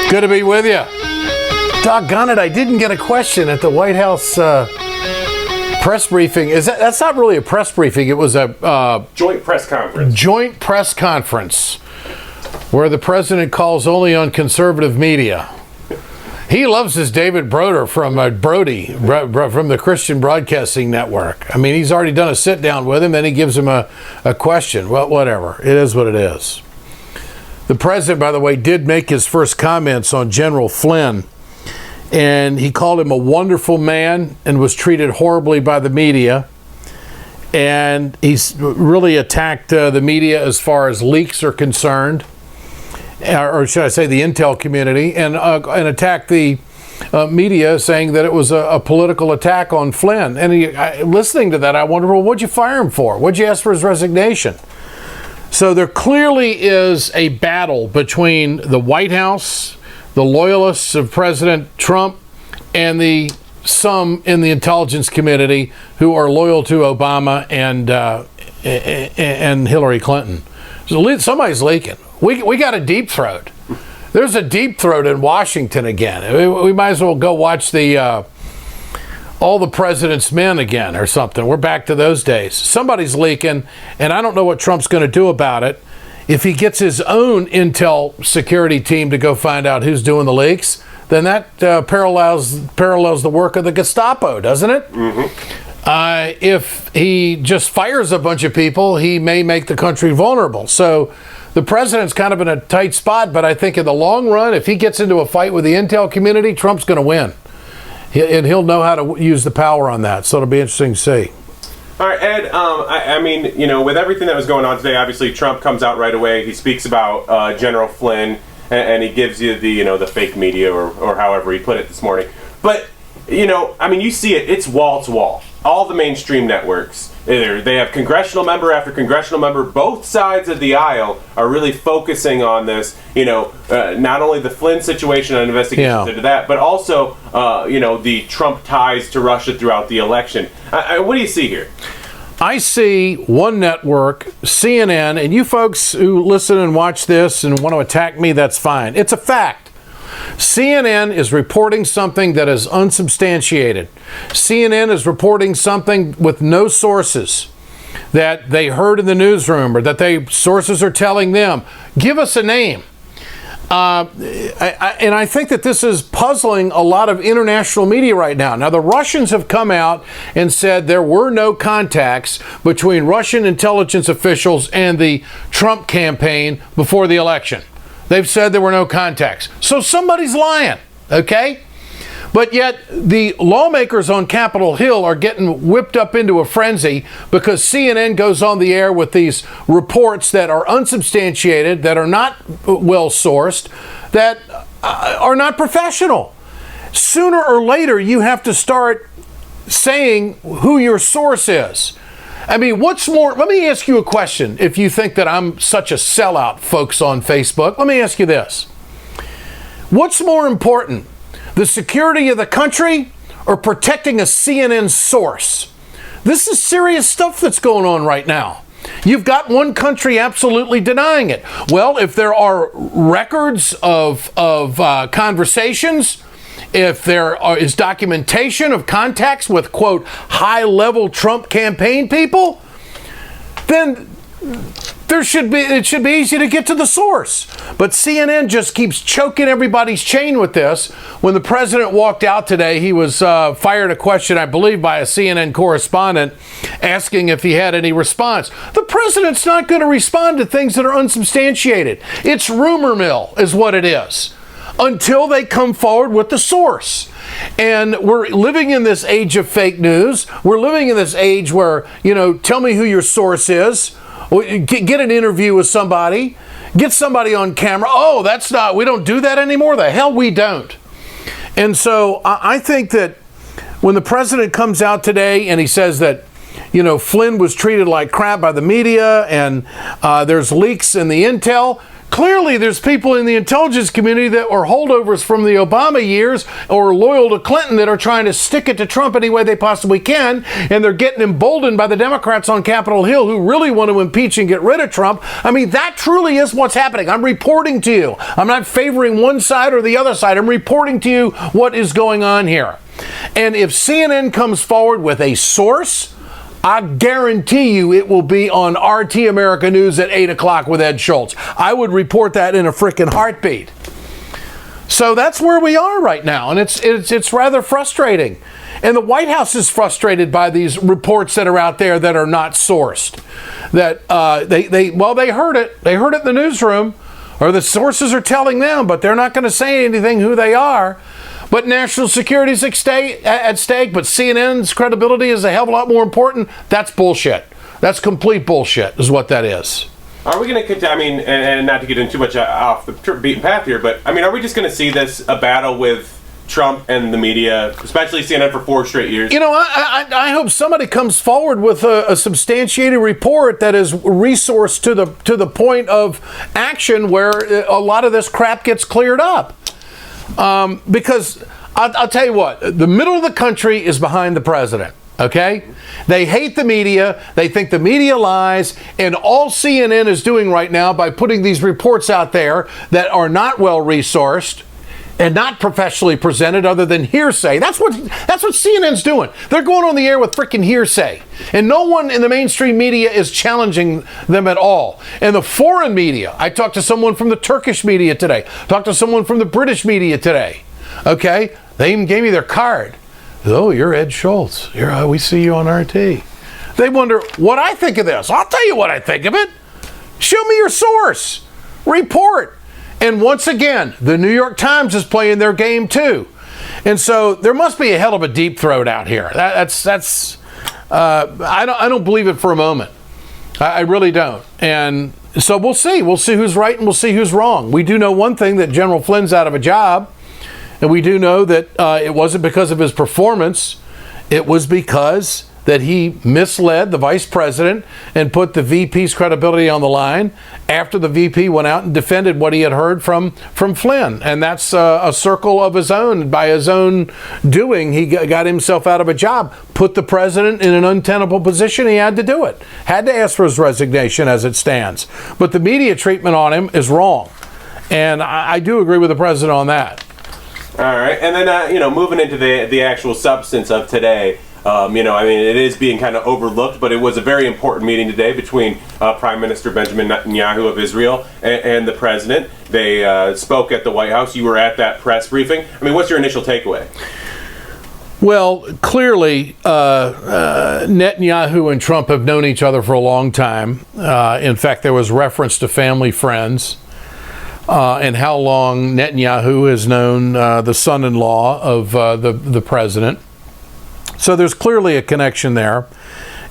Good to be with you. Doggone it, I didn't get a question at the White House press briefing. That's not really a press briefing. It was a joint press conference. Joint press conference where the president calls only on conservative media. He loves his David Broder from Brody from the Christian Broadcasting Network. I mean, he's already done a sit down with him, then he gives him a question. Well, whatever. It is what it is. The president, by the way, did make his first comments on General Flynn, and he called him a wonderful man and was treated horribly by the media. And he's really attacked the media as far as leaks are concerned, or should I say the intel community, and attacked the media, saying that it was a political attack on Flynn. And listening to that, I wonder, well, what'd you fire him for? What'd you ask for his resignation? So there clearly is a battle between the White House, the loyalists of President Trump, and some in the intelligence community who are loyal to Obama and Hillary Clinton. So somebody's leaking. We got a deep throat. There's a deep throat in Washington again. We might as well go watch All the President's Men again or something. We're back to those days. Somebody's leaking, and I don't know what Trump's going to do about it. If he gets his own intel security team to go find out who's doing the leaks, then that parallels the work of the Gestapo, doesn't it? Mm-hmm. If he just fires a bunch of people, he may make the country vulnerable. So the president's kind of in a tight spot, but I think in the long run, if he gets into a fight with the intel community, Trump's going to win. And he'll know how to use the power on that. So it'll be interesting to see. All right, Ed, I mean, with everything that was going on today, obviously Trump comes out right away. He speaks about General Flynn, and he gives you the fake media, or however he put it this morning. But, I mean, you see it. It's wall to wall. All the mainstream networks, they have congressional member after congressional member. Both sides of the aisle are really focusing on this, not only the Flynn situation and investigations into that, but also, the Trump ties to Russia throughout the election. What do you see here? I see one network, CNN, and you folks who listen and watch this and want to attack me, that's fine. It's a fact. CNN is reporting something that is unsubstantiated. CNN is reporting something with no sources that they heard in the newsroom or that sources are telling them. Give us a name. And I think that this is puzzling a lot of international media right now. Now, the Russians have come out and said there were no contacts between Russian intelligence officials and the Trump campaign before the election. They've said there were no contacts. So somebody's lying, okay? But yet the lawmakers on Capitol Hill are getting whipped up into a frenzy because CNN goes on the air with these reports that are unsubstantiated, that are not well sourced, that are not professional. Sooner or later, you have to start saying who your source is. I mean, what's more, let me ask you a question. If you think that I'm such a sellout, folks on Facebook, let me ask you this. What's more important, the security of the country or protecting a CNN source? This is serious stuff that's going on right now. You've got one country absolutely denying it. Well, if there are records of conversations, if there is documentation of contacts with, quote, high-level Trump campaign people, then it should be easy to get to the source. But CNN just keeps choking everybody's chain with this. When the president walked out today, he was fired a question, I believe, by a CNN correspondent asking if he had any response. The president's not going to respond to things that are unsubstantiated. It's rumor mill is what it is, until they come forward with the source. And we're living in this age of fake news. We're living in this age where, tell me who your source is. Get an interview with somebody. Get somebody on camera. Oh, we don't do that anymore. The hell we don't. And so I think that when the president comes out today and he says that, Flynn was treated like crap by the media and there's leaks in the intel, clearly there's people in the intelligence community that are holdovers from the Obama years or loyal to Clinton that are trying to stick it to Trump any way they possibly can, and they're getting emboldened by the Democrats on Capitol Hill who really want to impeach and get rid of Trump. I mean, that truly is what's happening. I'm reporting to you. I'm not favoring one side or the other side. I'm reporting to you what is going on here. And if CNN comes forward with a source, I guarantee you it will be on RT America News at 8 o'clock with Ed Schultz. I would report that in a freaking heartbeat. So that's where we are right now, and it's rather frustrating. And the White House is frustrated by these reports that are out there that are not sourced. That they heard it. They heard it in the newsroom, or the sources are telling them, but they're not going to say anything who they are. But national security is at stake, but CNN's credibility is a hell of a lot more important. That's bullshit. That's complete bullshit is what that is. Are we going to continue, I mean, and not to get into too much off the beaten path here, but, I mean, are we just going to see this, a battle with Trump and the media, especially CNN, for 4 straight years? You know, I hope somebody comes forward with a substantiated report that is resourced to the point of action where a lot of this crap gets cleared up. Because I'll tell you what, the middle of the country is behind the president, okay? They hate the media. They think the media lies. And all CNN is doing right now by putting these reports out there that are not well resourced and not professionally presented other than hearsay. That's what CNN's doing. They're going on the air with freaking hearsay. And no one in the mainstream media is challenging them at all. And the foreign media, I talked to someone from the Turkish media today, talked to someone from the British media today. Okay? They even gave me their card. Oh, you're Ed Schultz. We see you on RT. They wonder what I think of this. I'll tell you what I think of it. Show me your source. Report. And once again, the New York Times is playing their game too. And so there must be a hell of a deep throat out here. I don't believe it for a moment. I really don't. And so we'll see. We'll see who's right and we'll see who's wrong. We do know one thing, that General Flynn's out of a job. And we do know that it wasn't because of his performance. It was because that he misled the vice president and put the VP's credibility on the line after the VP went out and defended what he had heard from Flynn. And that's a circle of his own. By his own doing, he got himself out of a job, put the president in an untenable position. He had to do it. Had to ask for his resignation as it stands. But the media treatment on him is wrong. And I do agree with the president on that. All right. And then, moving into the actual substance of today, it is being kind of overlooked, but it was a very important meeting today between Prime Minister Benjamin Netanyahu of Israel and the president. They spoke at the White House. You were at that press briefing. I mean, what's your initial takeaway? Well, clearly, Netanyahu and Trump have known each other for a long time. In fact, there was reference to family friends and how long Netanyahu has known the son-in-law of the president. So there's clearly a connection there.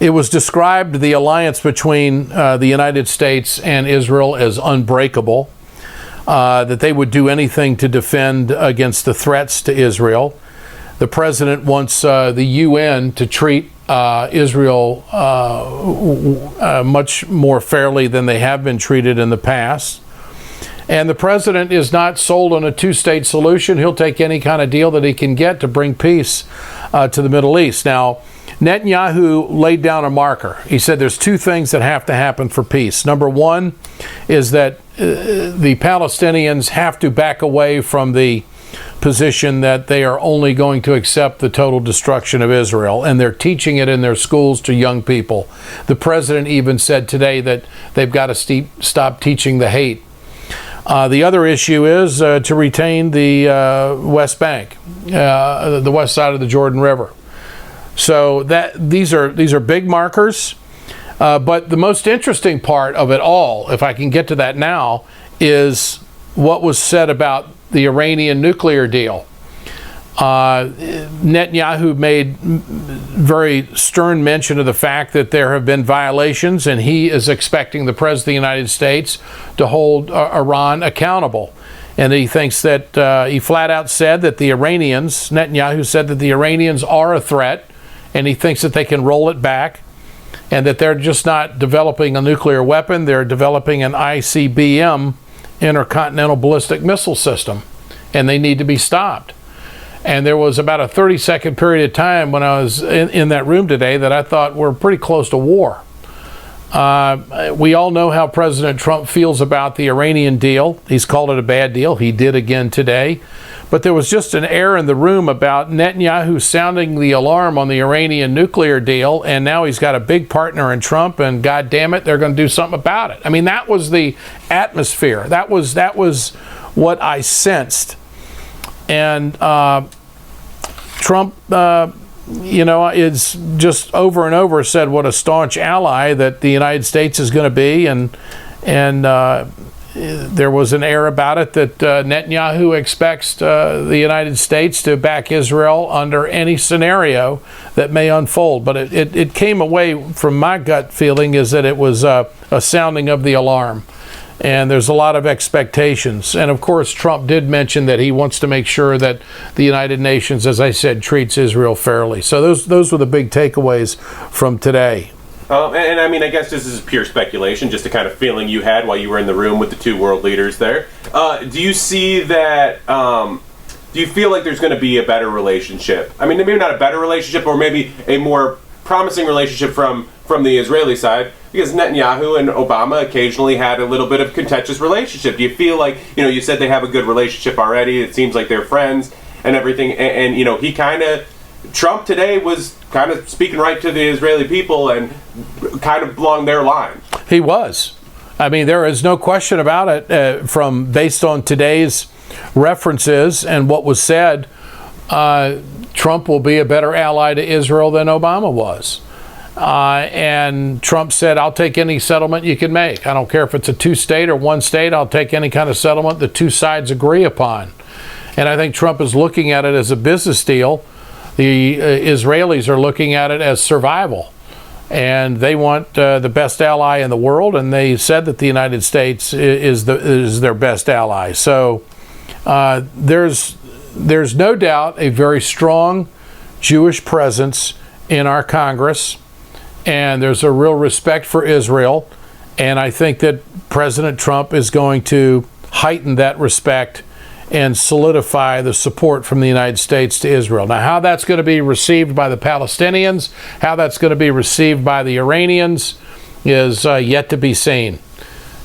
It was described, the alliance between the United States and Israel, as unbreakable, that they would do anything to defend against the threats to Israel. The president wants the UN to treat Israel much more fairly than they have been treated in the past. And the president is not sold on a two-state solution. He'll take any kind of deal that he can get to bring peace to the Middle East. Now, Netanyahu laid down a marker. He said there's 2 things that have to happen for peace. Number 1 is that the Palestinians have to back away from the position that they are only going to accept the total destruction of Israel, and they're teaching it in their schools to young people. The president even said today that they've got to stop teaching the hate. The other issue is to retain the West Bank, the west side of the Jordan River. So these are big markers. But the most interesting part of it all, if I can get to that now, is what was said about the Iranian nuclear deal. Netanyahu made very stern mention of the fact that there have been violations, and he is expecting the President of the United States to hold Iran accountable. And he thinks that he flat out said that Netanyahu said that the Iranians are a threat, and he thinks that they can roll it back, and that they're just not developing a nuclear weapon, they're developing an ICBM intercontinental ballistic missile system, and they need to be stopped. And there was about a 30-second period of time when I was in that room today that I thought we're pretty close to war. We all know how President Trump feels about the Iranian deal. He's called it a bad deal. He did again today. But there was just an air in the room about Netanyahu sounding the alarm on the Iranian nuclear deal, and now he's got a big partner in Trump, and God damn it, they're going to do something about it. I mean, that was the atmosphere. That was what I sensed. And Trump, is just over and over said what a staunch ally that the United States is going to be, and there was an air about it that Netanyahu expects the United States to back Israel under any scenario that may unfold. But it came away from my gut feeling is that it was a sounding of the alarm. And there's a lot of expectations. And of course, Trump did mention that he wants to make sure that the United Nations, as I said, treats Israel fairly. So those were the big takeaways from today. And I mean, I guess this is pure speculation, just the kind of feeling you had while you were in the room with the two world leaders there. Do you see that, do you feel like there's going to be a better relationship? I mean, maybe not a better relationship, or maybe a more promising relationship from the Israeli side, because Netanyahu and Obama occasionally had a little bit of contentious relationship. Do you feel like, you said they have a good relationship already, it seems like they're friends and everything, and he kind of, Trump today was kind of speaking right to the Israeli people and kind of along their line. He was. I mean, there is no question about it, based on today's references and what was said, Trump will be a better ally to Israel than Obama was. And Trump said, I'll take any settlement you can make. I don't care if it's a two-state or one state. I'll take any kind of settlement the two sides agree upon. And I think Trump is looking at it as a business deal. The Israelis are looking at it as survival. And they want the best ally in the world, and they said that the United States is their best ally. So there's no doubt a very strong Jewish presence in our Congress, and there's a real respect for Israel, and I think that President Trump is going to heighten that respect and solidify the support from the United States to Israel. Now, how that's going to be received by the Palestinians, how that's going to be received by the Iranians is yet to be seen.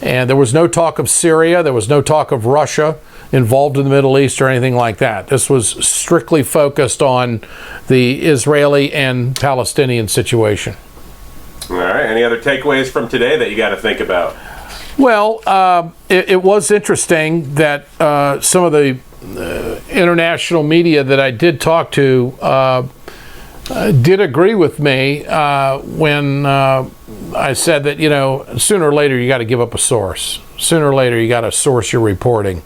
And there was no talk of Syria, there was no talk of Russia involved in the Middle East or anything like that. This was strictly focused on the Israeli and Palestinian situation. All right. Any other takeaways from today that you got to think about? Well, it was interesting that some of the international media that I did talk to did agree with me when I said that, sooner or later you got to give up a source. Sooner or later you got to source your reporting.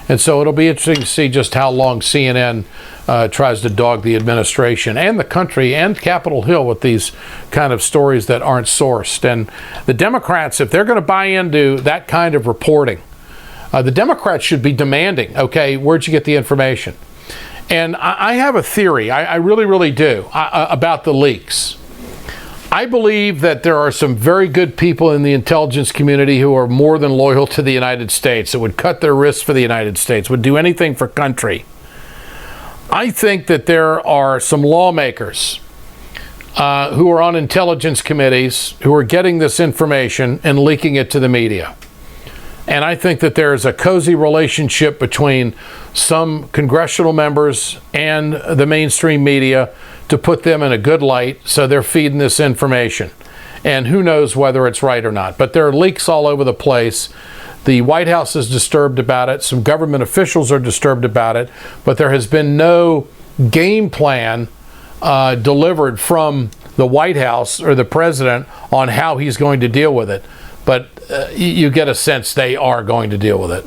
And so it'll be interesting to see just how long CNN tries to dog the administration and the country and Capitol Hill with these kind of stories that aren't sourced. And the Democrats, if they're going to buy into that kind of reporting, the Democrats should be demanding, okay, where'd you get the information? And I have a theory, I really, really do, about the leaks. I believe that there are some very good people in the intelligence community who are more than loyal to the United States, that would cut their wrists for the United States, would do anything for country. I think that there are some lawmakers who are on intelligence committees who are getting this information and leaking it to the media. And I think that there is a cozy relationship between some congressional members and the mainstream media to put them in a good light, so they're feeding this information. And who knows whether it's right or not. But there are leaks all over the place. The White House is disturbed about it. Some government officials are disturbed about it. But there has been no game plan delivered from the White House or the president on how he's going to deal with it. But you get a sense they are going to deal with it.